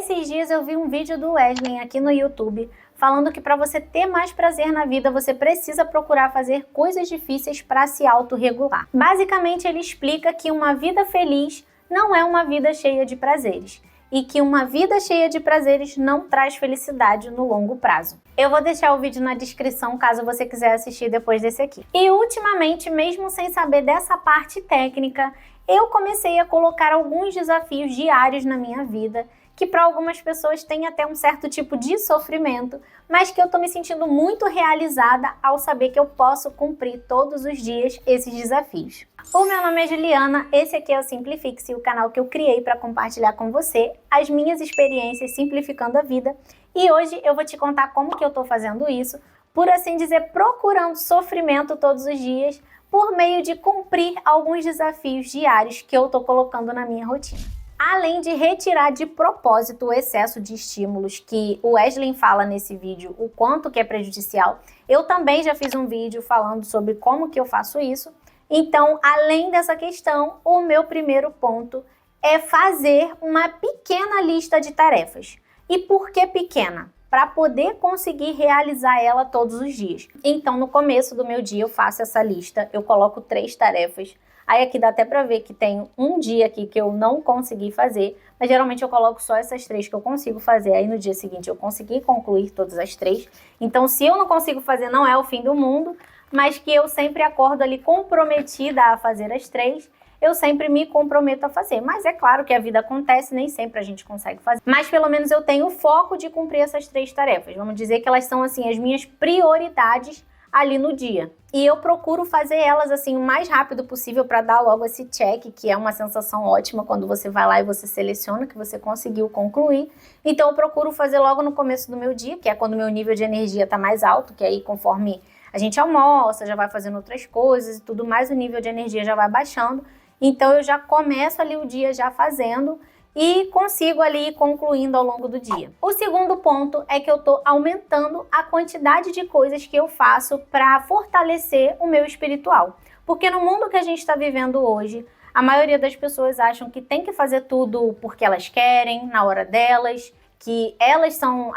Esses dias eu vi um vídeo do Wesley aqui no YouTube falando que para você ter mais prazer na vida, você precisa procurar fazer coisas difíceis para se autorregular. Basicamente, ele explica que uma vida feliz não é uma vida cheia de prazeres e que uma vida cheia de prazeres não traz felicidade no longo prazo. Eu vou deixar o vídeo na descrição caso você quiser assistir depois desse aqui. E ultimamente, mesmo sem saber dessa parte técnica, eu comecei a colocar alguns desafios diários na minha vida que para algumas pessoas tem até um certo tipo de sofrimento, mas que eu tô me sentindo muito realizada ao saber que eu posso cumprir todos os dias esses desafios. O meu nome é Juliana, esse aqui é o Simplifique-se, o canal que eu criei para compartilhar com você as minhas experiências simplificando a vida, e hoje eu vou te contar como que eu tô fazendo isso, por assim dizer, procurando sofrimento todos os dias, por meio de cumprir alguns desafios diários que eu tô colocando na minha rotina. Além de retirar de propósito o excesso de estímulos que o Wesley fala nesse vídeo, o quanto que é prejudicial, eu também já fiz um vídeo falando sobre como que eu faço isso. Então, além dessa questão, o meu primeiro ponto é fazer uma pequena lista de tarefas. E por que pequena? Para poder conseguir realizar ela todos os dias. Então, no começo do meu dia, eu faço essa lista, eu coloco 3 tarefas. Aí aqui dá até pra ver que tem um dia aqui que eu não consegui fazer, mas geralmente eu coloco só essas 3 que eu consigo fazer. Aí no dia seguinte eu consegui concluir todas as 3. Então se eu não consigo fazer, não é o fim do mundo, mas que eu sempre acordo ali comprometida a fazer as 3, eu sempre me comprometo a fazer. Mas é claro que a vida acontece, nem sempre a gente consegue fazer. Mas pelo menos eu tenho o foco de cumprir essas 3 tarefas. Vamos dizer que elas são assim as minhas prioridades ali no dia. E eu procuro fazer elas assim o mais rápido possível para dar logo esse check, que é uma sensação ótima quando você vai lá e você seleciona que você conseguiu concluir. Então eu procuro fazer logo no começo do meu dia, que é quando o meu nível de energia está mais alto, que aí conforme a gente almoça, já vai fazendo outras coisas e tudo mais, o nível de energia já vai baixando. Então eu já começo ali o dia já fazendo e consigo ali ir concluindo ao longo do dia. O segundo ponto é que eu tô aumentando a quantidade de coisas que eu faço para fortalecer o meu espiritual. Porque no mundo que a gente está vivendo hoje, a maioria das pessoas acham que tem que fazer tudo porque elas querem, na hora delas, que elas são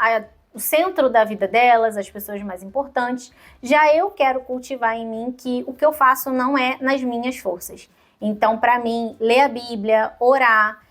o centro da vida delas, as pessoas mais importantes. Já eu quero cultivar em mim que o que eu faço não é nas minhas forças. Então, para mim, ler a Bíblia, orar,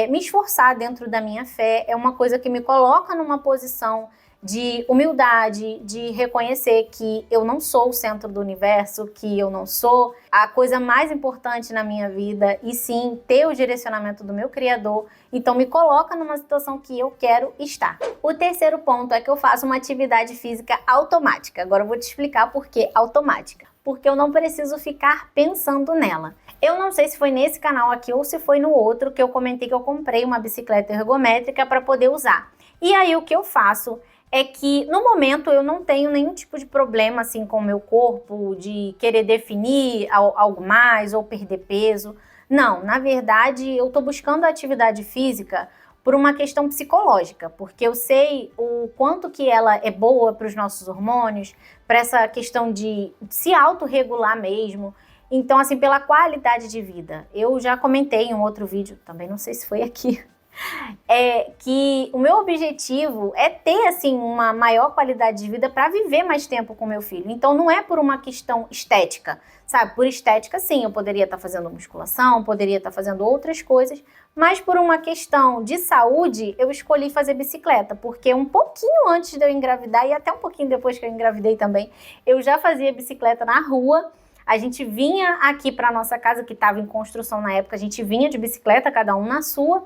me esforçar dentro da minha fé é uma coisa que me coloca numa posição de humildade, de reconhecer que eu não sou o centro do universo, que eu não sou a coisa mais importante na minha vida, e sim ter o direcionamento do meu Criador. Então me coloca numa situação que eu quero estar. O terceiro ponto é que eu faço uma atividade física automática. Agora eu vou te explicar por que automática. Porque eu não preciso ficar pensando nela. Eu não sei se foi nesse canal aqui ou se foi no outro que eu comentei que eu comprei uma bicicleta ergométrica para poder usar. E aí o que eu faço é que no momento eu não tenho nenhum tipo de problema assim com o meu corpo, de querer definir algo mais ou perder peso. Não, na verdade eu tô buscando a atividade física por uma questão psicológica, porque eu sei o quanto que ela é boa para os nossos hormônios, para essa questão de se autorregular mesmo. Então, assim, pela qualidade de vida. Eu já comentei em um outro vídeo, também não sei se foi aqui, que o meu objetivo é ter, assim, uma maior qualidade de vida para viver mais tempo com meu filho. Então, não é por uma questão estética, sabe? Por estética, sim, eu poderia estar fazendo musculação, poderia estar fazendo outras coisas, mas por uma questão de saúde, eu escolhi fazer bicicleta, porque um pouquinho antes de eu engravidar e até um pouquinho depois que eu engravidei também, eu já fazia bicicleta na rua. A gente vinha aqui para nossa casa, que estava em construção na época, a gente vinha de bicicleta, cada um na sua.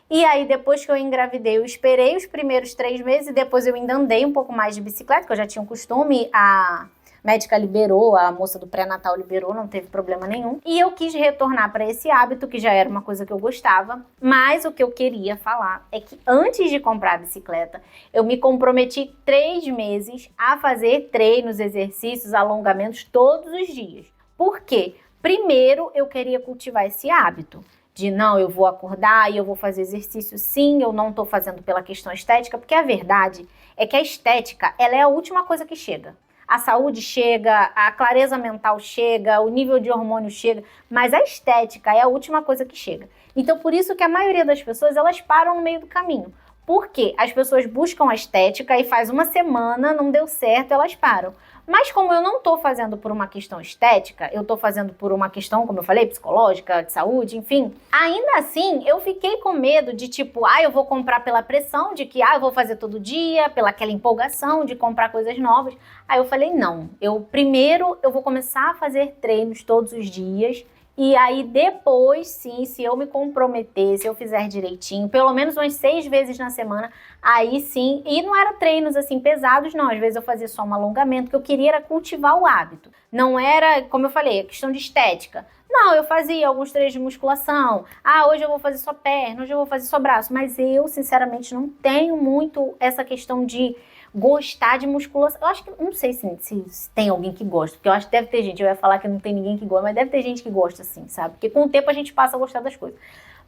E aí, depois que eu engravidei, eu esperei os primeiros 3 meses e depois eu ainda andei um pouco mais de bicicleta, que eu já tinha um costume, a médica liberou, a moça do pré-natal liberou, não teve problema nenhum. E eu quis retornar para esse hábito, que já era uma coisa que eu gostava, mas o que eu queria falar é que antes de comprar a bicicleta, eu me comprometi 3 meses a fazer treinos, exercícios, alongamentos todos os dias. Por quê? Primeiro, eu queria cultivar esse hábito de não, eu vou acordar e eu vou fazer exercício sim, eu não tô fazendo pela questão estética, porque a verdade é que a estética, ela é a última coisa que chega. A saúde chega, a clareza mental chega, o nível de hormônio chega, mas a estética é a última coisa que chega. Então, por isso que a maioria das pessoas, elas param no meio do caminho. Porque as pessoas buscam a estética e faz uma semana, não deu certo, elas param. Mas como eu não tô fazendo por uma questão estética, eu tô fazendo por uma questão, como eu falei, psicológica, de saúde, enfim. Ainda assim, eu fiquei com medo de tipo, eu vou comprar pela pressão de que, eu vou fazer todo dia, pela aquela empolgação de comprar coisas novas. Aí eu falei, não, primeiro eu vou começar a fazer treinos todos os dias. E aí depois, sim, se eu me comprometer, se eu fizer direitinho, pelo menos umas 6 vezes na semana, aí sim, e não era treinos assim pesados não, às vezes eu fazia só um alongamento, que eu queria era cultivar o hábito. Não era, como eu falei, a questão de estética. Não, eu fazia alguns treinos de musculação. Hoje eu vou fazer só perna, hoje eu vou fazer só braço. Mas eu, sinceramente, não tenho muito essa questão de gostar de musculação. Eu acho que, não sei se tem alguém que gosta, porque eu acho que deve ter gente, eu ia falar que não tem ninguém que gosta, mas deve ter gente que gosta assim, sabe? Porque com o tempo a gente passa a gostar das coisas.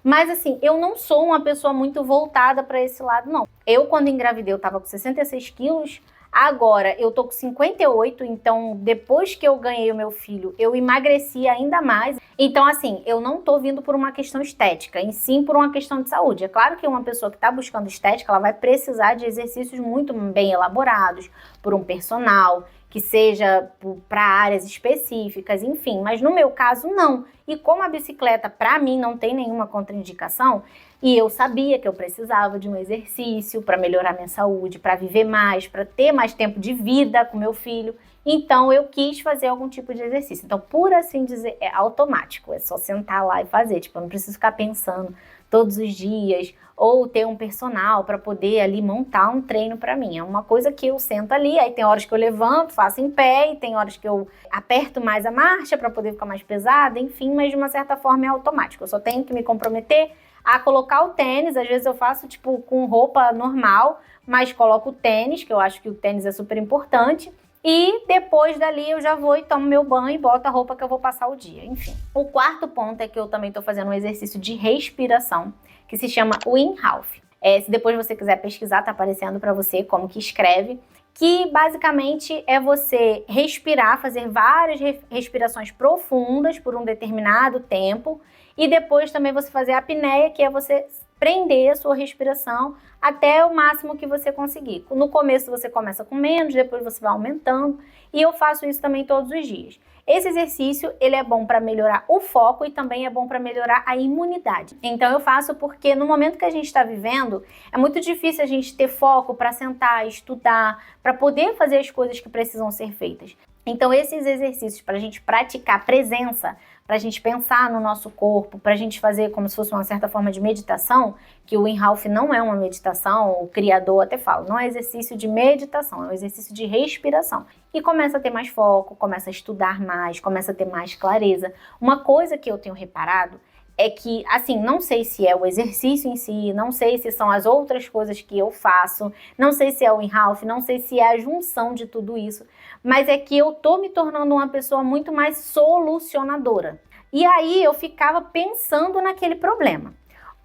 Mas assim, eu não sou uma pessoa muito voltada para esse lado, não. Eu, quando engravidei, eu tava com 66 quilos, agora eu tô com 58, então depois que eu ganhei o meu filho, eu emagreci ainda mais. Então assim, eu não tô vindo por uma questão estética, em sim por uma questão de saúde. É claro que uma pessoa que tá buscando estética, ela vai precisar de exercícios muito bem elaborados, por um personal, que seja para áreas específicas, enfim. Mas no meu caso, não. E como a bicicleta, para mim, não tem nenhuma contraindicação, e eu sabia que eu precisava de um exercício para melhorar minha saúde, para viver mais, para ter mais tempo de vida com meu filho. Então, eu quis fazer algum tipo de exercício. Então, por assim dizer, é automático. É só sentar lá e fazer. Tipo, eu não preciso ficar pensando todos os dias ou ter um personal para poder ali montar um treino para mim. É uma coisa que eu sento ali, aí tem horas que eu levanto, faço em pé, e tem horas que eu aperto mais a marcha para poder ficar mais pesada, enfim, mas de uma certa forma é automático. Eu só tenho que me comprometer a colocar o tênis. Às vezes eu faço tipo com roupa normal, mas coloco o tênis, que eu acho que o tênis é super importante. E depois dali eu já vou e tomo meu banho e boto a roupa que eu vou passar o dia, enfim. O quarto ponto é que eu também tô fazendo um exercício de respiração, que se chama Wim Hof. Se depois você quiser pesquisar, tá aparecendo para você como que escreve, que basicamente é você respirar, fazer várias respirações profundas por um determinado tempo, e depois também você fazer a apneia, que é você prender a sua respiração até o máximo que você conseguir. No começo você começa com menos, depois você vai aumentando, e eu faço isso também todos os dias. Esse exercício, ele é bom para melhorar o foco e também é bom para melhorar a imunidade. Então eu faço porque no momento que a gente está vivendo, é muito difícil a gente ter foco para sentar, estudar, para poder fazer as coisas que precisam ser feitas. Então esses exercícios para a gente praticar presença, para a gente pensar no nosso corpo, para a gente fazer como se fosse uma certa forma de meditação, que o Wim Hof não é uma meditação, o criador até fala, não é exercício de meditação, é um exercício de respiração. E começa a ter mais foco, começa a estudar mais, começa a ter mais clareza. Uma coisa que eu tenho reparado é que, assim, não sei se é o exercício em si, não sei se são as outras coisas que eu faço, não sei se é o Wim Hof, não sei se é a junção de tudo isso, mas é que eu tô me tornando uma pessoa muito mais solucionadora. E aí eu ficava pensando naquele problema.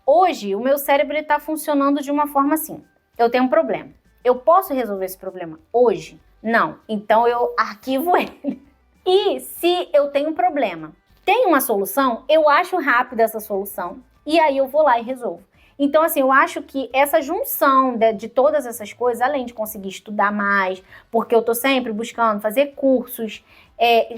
Hoje, o meu cérebro está funcionando de uma forma assim. Eu tenho um problema. Eu posso resolver esse problema hoje? Não. Então eu arquivo ele. E se eu tenho um problema, tem uma solução, eu acho rápida essa solução e aí eu vou lá e resolvo. Então, assim, eu acho que essa junção de todas essas coisas, além de conseguir estudar mais, porque eu tô sempre buscando fazer cursos,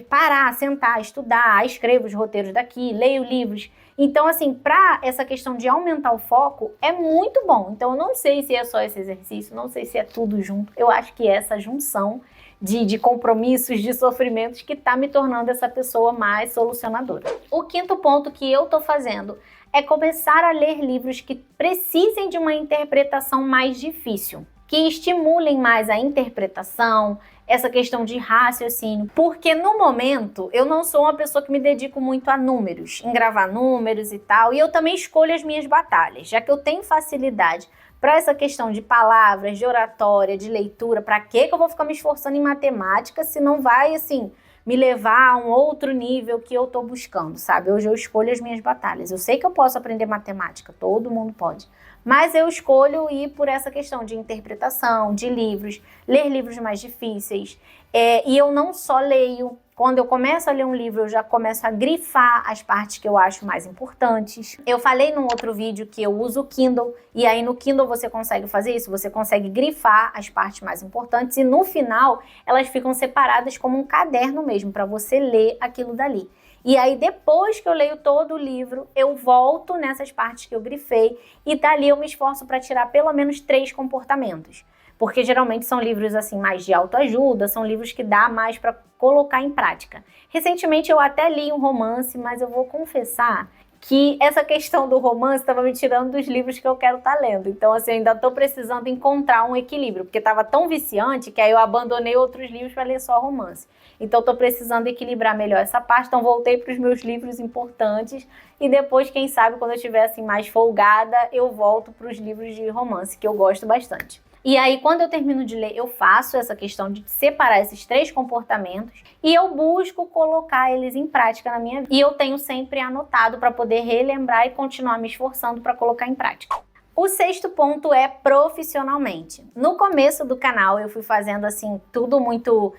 parar, sentar, estudar, escrevo os roteiros daqui, leio livros. Então, assim, para essa questão de aumentar o foco, é muito bom. Então, eu não sei se é só esse exercício, não sei se é tudo junto. Eu acho que é essa junção de compromissos, de sofrimentos que tá me tornando essa pessoa mais solucionadora. O quinto ponto que eu tô fazendo é começar a ler livros que precisem de uma interpretação mais difícil, que estimulem mais a interpretação, essa questão de raciocínio, porque no momento eu não sou uma pessoa que me dedico muito a números, em gravar números e tal, e eu também escolho as minhas batalhas, já que eu tenho facilidade para essa questão de palavras, de oratória, de leitura. Para que eu vou ficar me esforçando em matemática se não vai, assim, me levar a um outro nível que eu tô buscando, sabe? Hoje eu escolho as minhas batalhas. Eu sei que eu posso aprender matemática, todo mundo pode. Mas eu escolho ir por essa questão de interpretação, de livros, ler livros mais difíceis. E eu não só leio, Quando eu começo a ler um livro, eu já começo a grifar as partes que eu acho mais importantes. Eu falei num outro vídeo que eu uso o Kindle, e aí no Kindle você consegue fazer isso, você consegue grifar as partes mais importantes e no final elas ficam separadas como um caderno mesmo, para você ler aquilo dali. E aí depois que eu leio todo o livro, eu volto nessas partes que eu grifei e dali eu me esforço para tirar pelo menos 3 comportamentos. Porque geralmente são livros assim mais de autoajuda, são livros que dá mais para colocar em prática. Recentemente eu até li um romance, mas eu vou confessar que essa questão do romance estava me tirando dos livros que eu quero estar lendo. Então assim, eu ainda estou precisando encontrar um equilíbrio, porque estava tão viciante que aí eu abandonei outros livros para ler só romance. Então estou precisando equilibrar melhor essa parte, então voltei para os meus livros importantes e depois, quem sabe, quando eu estiver assim mais folgada, eu volto para os livros de romance, que eu gosto bastante. E aí, quando eu termino de ler, eu faço essa questão de separar esses 3 comportamentos e eu busco colocar eles em prática na minha vida. E eu tenho sempre anotado para poder relembrar e continuar me esforçando para colocar em prática. O 6º ponto é profissionalmente. No começo do canal, eu fui fazendo assim, tudo muito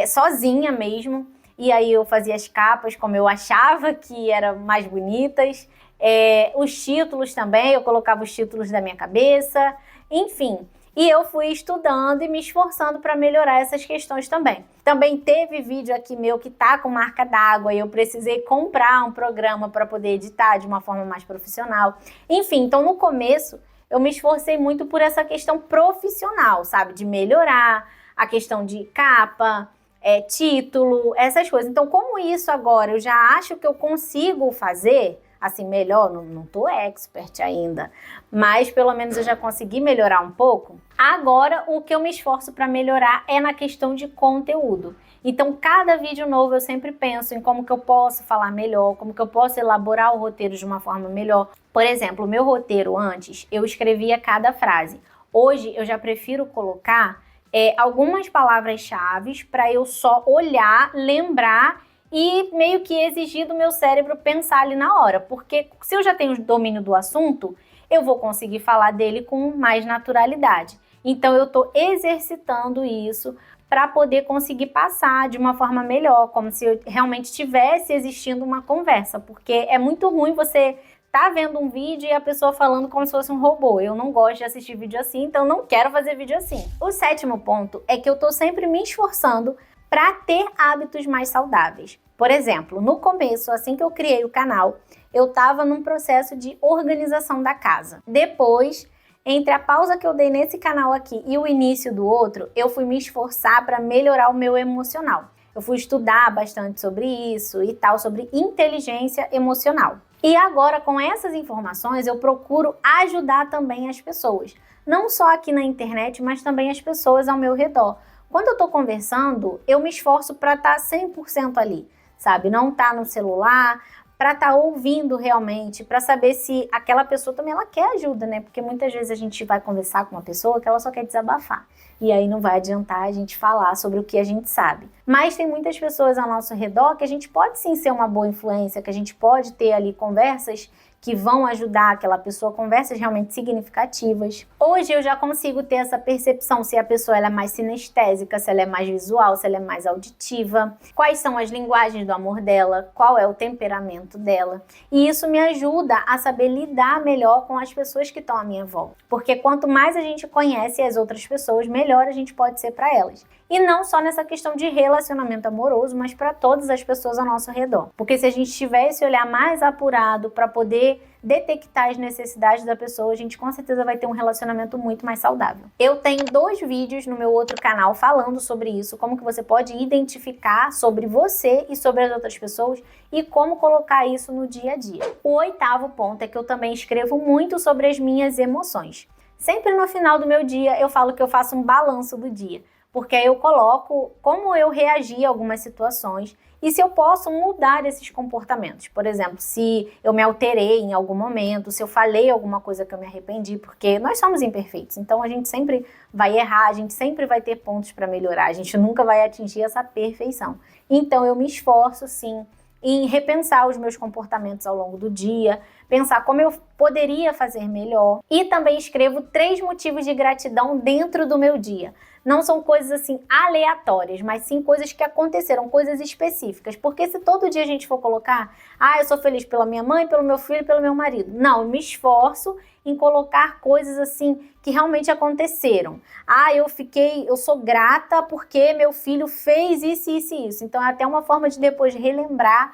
sozinha mesmo. E aí eu fazia as capas como eu achava que eram mais bonitas. Os títulos também, eu colocava os títulos da minha cabeça. Enfim. E eu fui estudando e me esforçando para melhorar essas questões também. Também teve vídeo aqui meu que tá com marca d'água e eu precisei comprar um programa para poder editar de uma forma mais profissional. Enfim, então no começo eu me esforcei muito por essa questão profissional, sabe? De melhorar a questão de capa, título, essas coisas. Então como isso agora eu já acho que eu consigo fazer assim, melhor, não tô expert ainda, mas pelo menos eu já consegui melhorar um pouco. Agora, o que eu me esforço para melhorar é na questão de conteúdo. Então, cada vídeo novo eu sempre penso em como que eu posso falar melhor, como que eu posso elaborar o roteiro de uma forma melhor. Por exemplo, o meu roteiro antes, eu escrevia cada frase. Hoje, eu já prefiro colocar algumas palavras-chave para eu só olhar, lembrar e meio que exigir do meu cérebro pensar ali na hora, porque se eu já tenho domínio do assunto, eu vou conseguir falar dele com mais naturalidade. Então eu estou exercitando isso para poder conseguir passar de uma forma melhor, como se realmente tivesse existindo uma conversa, porque é muito ruim você tá vendo um vídeo e a pessoa falando como se fosse um robô. Eu não gosto de assistir vídeo assim, então não quero fazer vídeo assim. O 7º ponto é que eu estou sempre me esforçando para ter hábitos mais saudáveis. Por exemplo, no começo, assim que eu criei o canal, eu estava num processo de organização da casa. Depois, entre a pausa que eu dei nesse canal aqui e o início do outro, eu fui me esforçar para melhorar o meu emocional. Eu fui estudar bastante sobre isso e tal, sobre inteligência emocional. E agora, com essas informações, eu procuro ajudar também as pessoas. Não só aqui na internet, mas também as pessoas ao meu redor. Quando eu estou conversando, eu me esforço para estar 100% ali, sabe? Não estar no celular, para estar ouvindo realmente, para saber se aquela pessoa também ela quer ajuda, né? Porque muitas vezes a gente vai conversar com uma pessoa que ela só quer desabafar. E aí não vai adiantar a gente falar sobre o que a gente sabe. Mas tem muitas pessoas ao nosso redor que a gente pode sim ser uma boa influência, que a gente pode ter ali conversas que vão ajudar aquela pessoa, conversas realmente significativas. Hoje eu já consigo ter essa percepção se a pessoa ela é mais sinestésica, se ela é mais visual, se ela é mais auditiva, quais são as linguagens do amor dela, qual é o temperamento dela. E isso me ajuda a saber lidar melhor com as pessoas que estão à minha volta. Porque quanto mais a gente conhece as outras pessoas, melhor a gente pode ser para elas. E não só nessa questão de relacionamento amoroso, mas para todas as pessoas ao nosso redor. Porque se a gente tiver esse olhar mais apurado para poder detectar as necessidades da pessoa, a gente com certeza vai ter um relacionamento muito mais saudável. Eu tenho 2 vídeos no meu outro canal falando sobre isso, como que você pode identificar sobre você e sobre as outras pessoas e como colocar isso no dia a dia. O 8º ponto é que eu também escrevo muito sobre as minhas emoções. Sempre no final do meu dia eu falo que eu faço um balanço do dia, porque aí eu coloco como eu reagi a algumas situações e se eu posso mudar esses comportamentos. Por exemplo, se eu me alterei em algum momento, se eu falei alguma coisa que eu me arrependi, porque nós somos imperfeitos, então a gente sempre vai errar, a gente sempre vai ter pontos para melhorar, a gente nunca vai atingir essa perfeição. Então eu me esforço sim em repensar os meus comportamentos ao longo do dia, pensar como eu poderia fazer melhor. E também escrevo 3 motivos de gratidão dentro do meu dia. Não são coisas assim aleatórias, mas sim coisas que aconteceram, coisas específicas. Porque se todo dia a gente for colocar, eu sou feliz pela minha mãe, pelo meu filho, pelo meu marido. Não, eu me esforço em colocar coisas assim que realmente aconteceram. Eu sou grata porque meu filho fez isso, isso e isso. Então é até uma forma de depois relembrar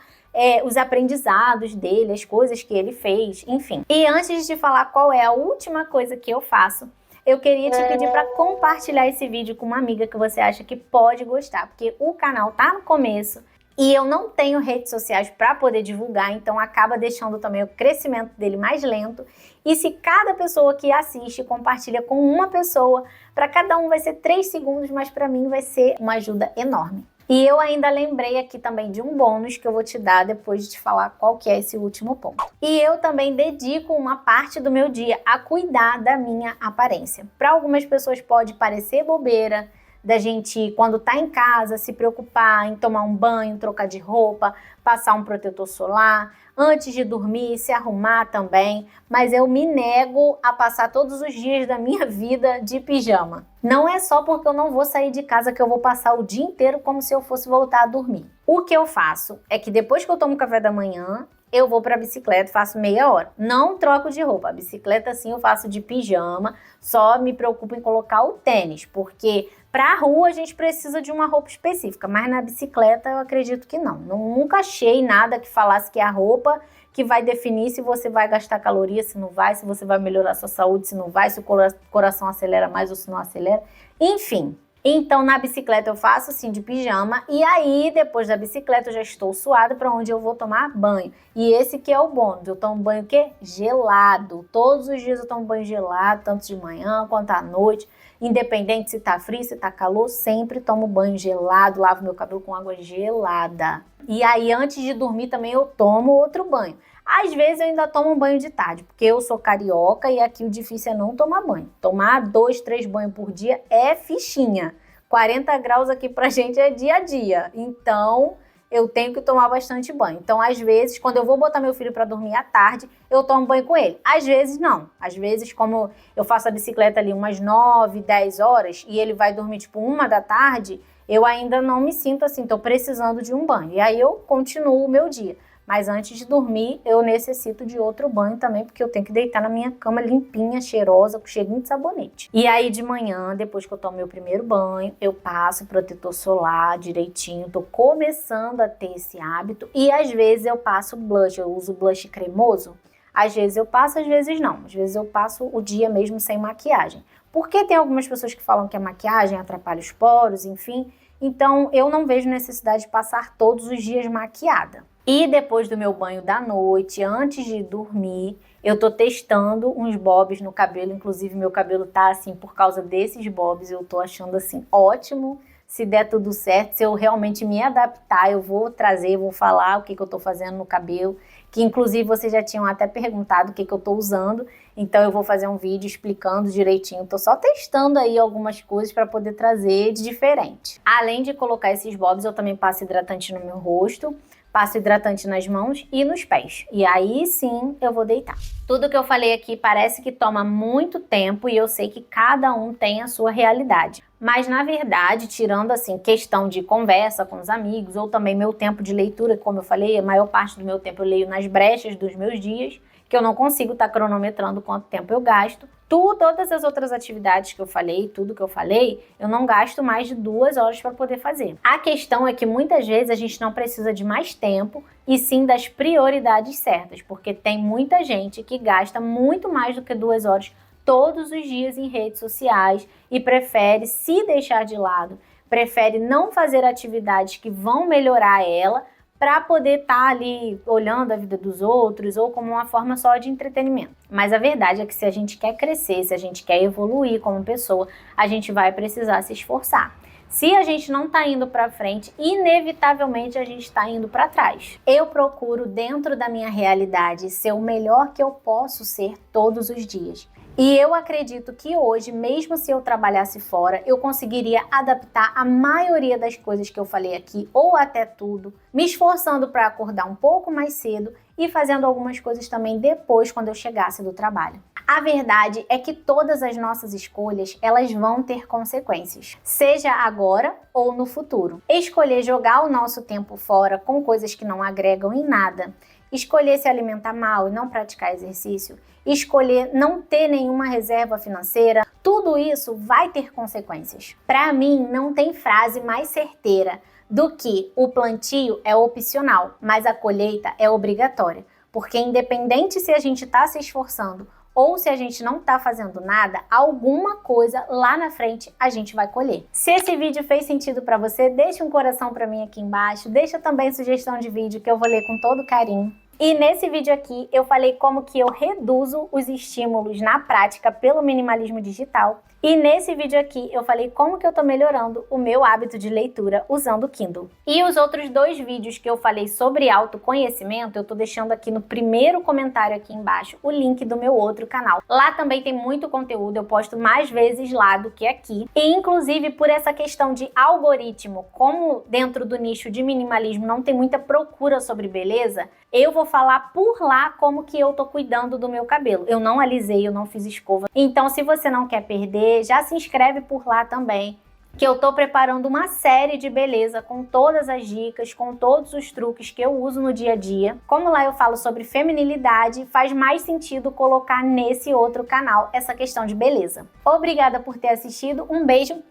os aprendizados dele, as coisas que ele fez, enfim. E antes de falar qual é a última coisa que eu faço, eu queria te pedir para compartilhar esse vídeo com uma amiga que você acha que pode gostar, porque o canal tá no começo e eu não tenho redes sociais para poder divulgar, então acaba deixando também o crescimento dele mais lento. E se cada pessoa que assiste compartilha com uma pessoa, para cada um vai ser 3 segundos, mas para mim vai ser uma ajuda enorme. E eu ainda lembrei aqui também de um bônus que eu vou te dar depois de te falar qual que é esse último ponto. E eu também dedico uma parte do meu dia a cuidar da minha aparência. Para algumas pessoas pode parecer bobeira, da gente, quando tá em casa, se preocupar em tomar um banho, trocar de roupa, passar um protetor solar, antes de dormir, se arrumar também, mas eu me nego a passar todos os dias da minha vida de pijama. Não é só porque eu não vou sair de casa que eu vou passar o dia inteiro como se eu fosse voltar a dormir. O que eu faço é que depois que eu tomo café da manhã, eu vou para a bicicleta, faço meia hora. Não troco de roupa. A bicicleta sim eu faço de pijama, só me preocupo em colocar o tênis, porque para a rua a gente precisa de uma roupa específica, mas na bicicleta eu acredito que não. Nunca achei nada que falasse que é a roupa que vai definir se você vai gastar caloria, se não vai, se você vai melhorar sua saúde, se não vai, se o coração acelera mais ou se não acelera. Enfim. Então, na bicicleta eu faço assim de pijama e aí, depois da bicicleta, eu já estou suada para onde eu vou tomar banho. E esse que é o bônus, eu tomo banho o quê? Gelado. Todos os dias eu tomo banho gelado, tanto de manhã quanto à noite. Independente se tá frio, se tá calor, sempre tomo banho gelado, lavo meu cabelo com água gelada. E aí, antes de dormir também eu tomo outro banho. Às vezes eu ainda tomo um banho de tarde, porque eu sou carioca e aqui o difícil é não tomar banho. Tomar 2, 3 banhos por dia é fichinha. 40 graus aqui pra gente é dia a dia. Então, eu tenho que tomar bastante banho. Então, às vezes, quando eu vou botar meu filho para dormir à tarde, eu tomo banho com ele. Às vezes, não. Às vezes, como eu faço a bicicleta ali umas 9, 10 horas e ele vai dormir tipo 1 da tarde, eu ainda não me sinto assim, tô precisando de um banho. E aí eu continuo o meu dia. Mas antes de dormir, eu necessito de outro banho também, porque eu tenho que deitar na minha cama limpinha, cheirosa, com cheirinho de sabonete. E aí de manhã, depois que eu tomo meu primeiro banho, eu passo protetor solar direitinho, tô começando a ter esse hábito. E às vezes eu passo blush, eu uso blush cremoso. Às vezes eu passo, às vezes não. Às vezes eu passo o dia mesmo sem maquiagem. Porque tem algumas pessoas que falam que a maquiagem atrapalha os poros, enfim. Então eu não vejo necessidade de passar todos os dias maquiada. E depois do meu banho da noite, antes de dormir, eu tô testando uns bobs no cabelo. Inclusive, meu cabelo tá assim por causa desses bobs. Eu tô achando assim ótimo. Se der tudo certo, se eu realmente me adaptar, eu vou trazer, vou falar o que eu tô fazendo no cabelo. Que inclusive vocês já tinham até perguntado o que eu tô usando. Então eu vou fazer um vídeo explicando direitinho. Tô só testando aí algumas coisas para poder trazer de diferente. Além de colocar esses bobs, eu também passo hidratante no meu rosto. Passo hidratante nas mãos e nos pés. E aí sim eu vou deitar. Tudo que eu falei aqui parece que toma muito tempo e eu sei que cada um tem a sua realidade. Mas na verdade, tirando assim questão de conversa com os amigos ou também meu tempo de leitura, como eu falei, a maior parte do meu tempo eu leio nas brechas dos meus dias, que eu não consigo estar cronometrando quanto tempo eu gasto. Todas as outras atividades que eu falei, tudo que eu falei, eu não gasto mais de 2 horas para poder fazer. A questão é que muitas vezes a gente não precisa de mais tempo e sim das prioridades certas, porque tem muita gente que gasta muito mais do que 2 horas todos os dias em redes sociais e prefere se deixar de lado, prefere não fazer atividades que vão melhorar ela, para poder estar ali olhando a vida dos outros ou como uma forma só de entretenimento. Mas a verdade é que se a gente quer crescer, se a gente quer evoluir como pessoa, a gente vai precisar se esforçar. Se a gente não está indo para frente, inevitavelmente a gente está indo para trás. Eu procuro, dentro da minha realidade, ser o melhor que eu posso ser todos os dias. E eu acredito que hoje, mesmo se eu trabalhasse fora, eu conseguiria adaptar a maioria das coisas que eu falei aqui, ou até tudo, me esforçando para acordar um pouco mais cedo e fazendo algumas coisas também depois, quando eu chegasse do trabalho. A verdade é que todas as nossas escolhas, elas vão ter consequências, seja agora ou no futuro. Escolher jogar o nosso tempo fora com coisas que não agregam em nada, escolher se alimentar mal e não praticar exercício, escolher não ter nenhuma reserva financeira, tudo isso vai ter consequências. Para mim, não tem frase mais certeira do que o plantio é opcional, mas a colheita é obrigatória. Porque independente se a gente está se esforçando ou se a gente não está fazendo nada, alguma coisa lá na frente a gente vai colher. Se esse vídeo fez sentido para você, deixa um coração para mim aqui embaixo, deixa também sugestão de vídeo que eu vou ler com todo carinho. E nesse vídeo aqui eu falei como que eu reduzo os estímulos na prática pelo minimalismo digital. E nesse vídeo aqui eu falei como que eu tô melhorando o meu hábito de leitura usando o Kindle. E os outros 2 vídeos que eu falei sobre autoconhecimento, eu tô deixando aqui no primeiro comentário aqui embaixo o link do meu outro canal. Lá também tem muito conteúdo, eu posto mais vezes lá do que aqui. E inclusive por essa questão de algoritmo, como dentro do nicho de minimalismo não tem muita procura sobre beleza, eu vou falar por lá como que eu tô cuidando do meu cabelo. Eu não alisei, eu não fiz escova. Então, se você não quer perder, já se inscreve por lá também, que eu tô preparando uma série de beleza com todas as dicas, com todos os truques que eu uso no dia a dia. Como lá eu falo sobre feminilidade, faz mais sentido colocar nesse outro canal essa questão de beleza. Obrigada por ter assistido, um beijo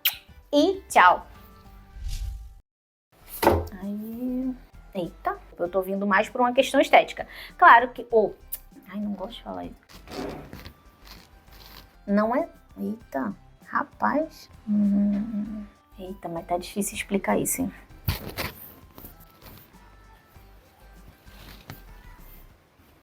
e tchau! Eita, eu tô vindo mais por uma questão estética. Claro que... Ai, não gosto de falar isso. Não é... Eita, rapaz. Eita, mas tá difícil explicar isso, hein?